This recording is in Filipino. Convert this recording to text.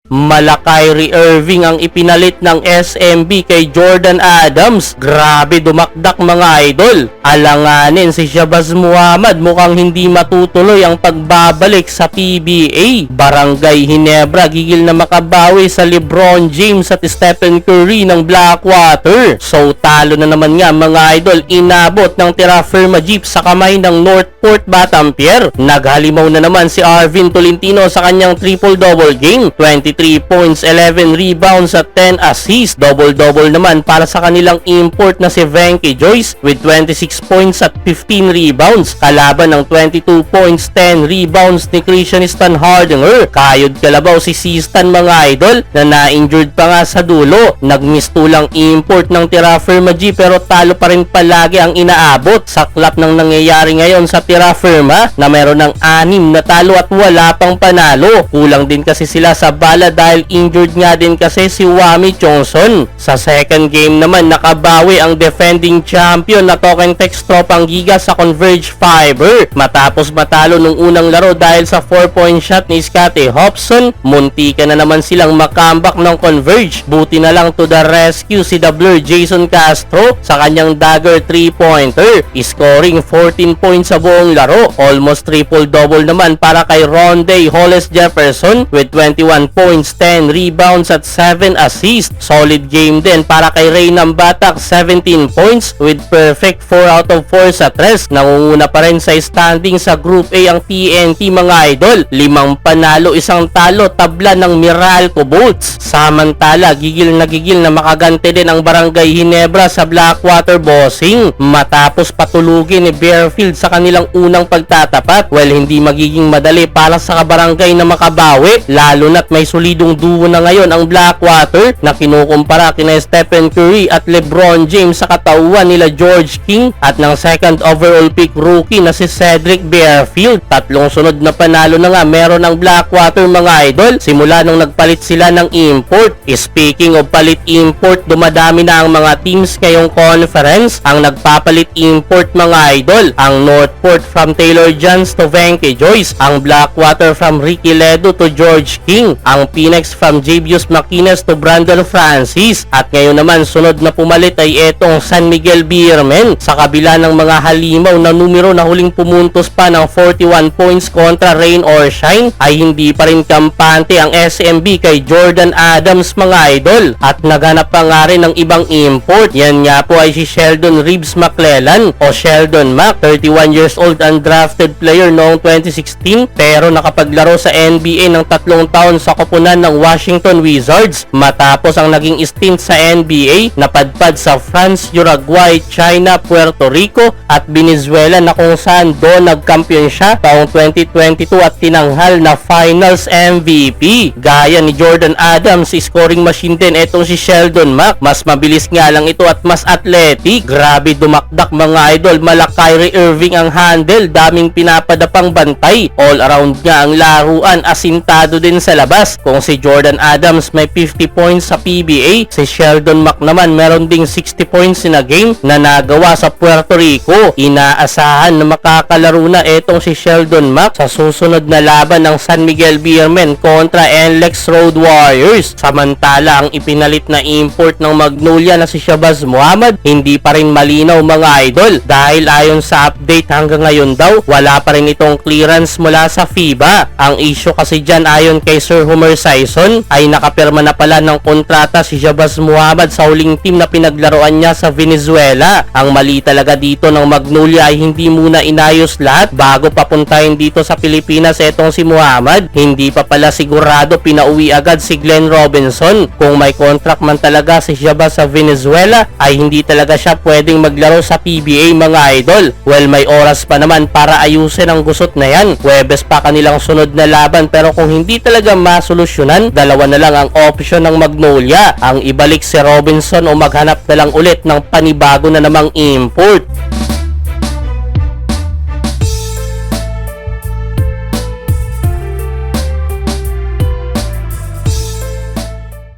Mala Kyrie Irving ang ipinalit ng SMB kay Jordan Adams. Grabe dumakdak mga idol. Alanganin si Shabazz Muhammad, mukhang hindi matutuloy ang pagbabalik sa PBA. Barangay Ginebra gigil na makabawi sa LeBron James at Stephen Curry ng Blackwater. So talo na naman nga mga idol, inabot ng Terra Firma Jeep sa kamay ng Northport Batampier. Naghalimaw na naman si Arvin Tolentino sa kanyang triple-double game. 23 points, 11 rebounds at 10 assists. Double-double naman para sa kanilang import na si Venky Joyce with 26 points at 15 rebounds. Kalaban ng 22 points, 10 rebounds ni Christian Stan Hardinger. Kayod kalabaw si Sistan mga idol na na-injured pa nga sa dulo. Nag-miss tulang import ng Terra Firma G pero talo pa rin palagi ang inaabot. Saklap ng nangyayari ngayon sa Terra Firma na meron ng 6 na talo at wala pang panalo. Kulang din kasi sila sa bala dahil injured nga din kasi si Wami Chongson. Sa second game naman nakabawi ang defending champion na Token Tex Tropang Giga sa Converge Fiber. Matapos matalo nung unang laro dahil sa 4-point shot ni Scottie Hobson, muntika na naman silang makambak ng Converge. Buti na lang to the rescue si the Blur Jason Castro sa kanyang dagger 3-pointer, scoring 14 points sa buong laro. Almost triple-double naman para kay Rondae Hollis Jefferson with 21 points, 10 rebounds at 7 assists. Solid game din para kay Reynam Batak, 17 points with perfect 4 out of 4 sa tres. Nangunguna pa rin sa standing sa Group A ang TNT mga idol. 5 panalo, 1 talo, tabla ng Meralco Bolts. Samantala, gigil na makagante din ang Barangay Ginebra sa Blackwater Bossing matapos patulugin ni Bearfield sa kanilang unang pagtatapat. Well, hindi magiging madali para sa kabarangay na makabawi, lalo na't may solidong duo na ngayon ang Blackwater na kinukumpara kina Stephen Curry at LeBron James sa katauhan nila George King at ng second overall pick rookie na si Cedric Bearfield. 3 sunod na panalo na nga meron ang Blackwater mga idol simula nung nagpalit sila ng import. Speaking of palit import, dumadami na ang mga teams ngayong conference ang nagpapalit import mga idol. Ang Northport from Taylor Johns to Venky Joyce, ang Blackwater from Ricky Ledo to George King, ang Phoenix from Javius Maquines to Brandon Francis, at ngayon naman sunod na pumalit ay etong San Miguel Beermen sa kabila ng mga halimaw na numero na huling pumuntos pa ng 41 points kontra Rain or Shine ay hindi pa rin kampante ang SMB kay Jordan Adams mga idol at naghanap pa nga rin ng ibang import. Yan nga po ay si Sheldon Reeves McClellan o Sheldon Mac, 31 years old undrafted player noong 2016 pero nakapaglaro sa NBA ng 3 taon sa koponan ng Washington Wizards matapos ang naging stint sa NBA. Napadpad sa France, Uruguay, China, Puerto Rico at Venezuela na kung saan doon nagkampiyon siya taong 2022 at tinanghal na Finals MVP. Gaya ni Jordan Adams, scoring machine din etong si Sheldon Mac. Mas mabilis nga lang ito at mas athletic. Grabe dumakdak mga idol. Mala Kyrie Irving ang handle, daming pinapadapang bantay. All around nga ang laruan, asintado din sa labas. Kung si Jordan Adams may 50 points sa PBA, si Sheldon Mac naman meron ding 60 points in a game na nagawa sa Puerto Rico. Inaasahan na makakalaro na etong si Sheldon Mac sa susunod na laban ng San Miguel Beermen kontra NLEX Road Warriors. Samantala, ang ipinalit na import ng Magnolia na si Shabazz Muhammad hindi pa rin malinaw mga idol dahil ayon sa update hanggang ngayon daw wala pa rin itong clearance mula sa FIBA. Ang issue kasi dyan ayon kay Sir Homer Sison ay nakapirma na pala ng kontrata si Shabazz Muhammad sa huling team na pinaglaruan niya sa Venezuela. Ang mali talaga dito ng Magnolia ay hindi muna inayos lahat bago papuntahin dito sa Pilipinas etong si Muhammad. Hindi pa pala sigurado pinauwi agad si Glenn Robinson. Kung may contract man talaga si Shabazz sa Venezuela ay hindi talaga siya pwedeng maglaro sa PBA mga idol. Well, may oras pa naman para ayusin ang gusot na yan. Huwebes pa kanilang sunod na laban pero kung hindi talaga masolusyonan, dalawa na lang ang option ng Magnolia. Ang ibalik si Robinson o maghanap na lang ulit ng panibago na namang import.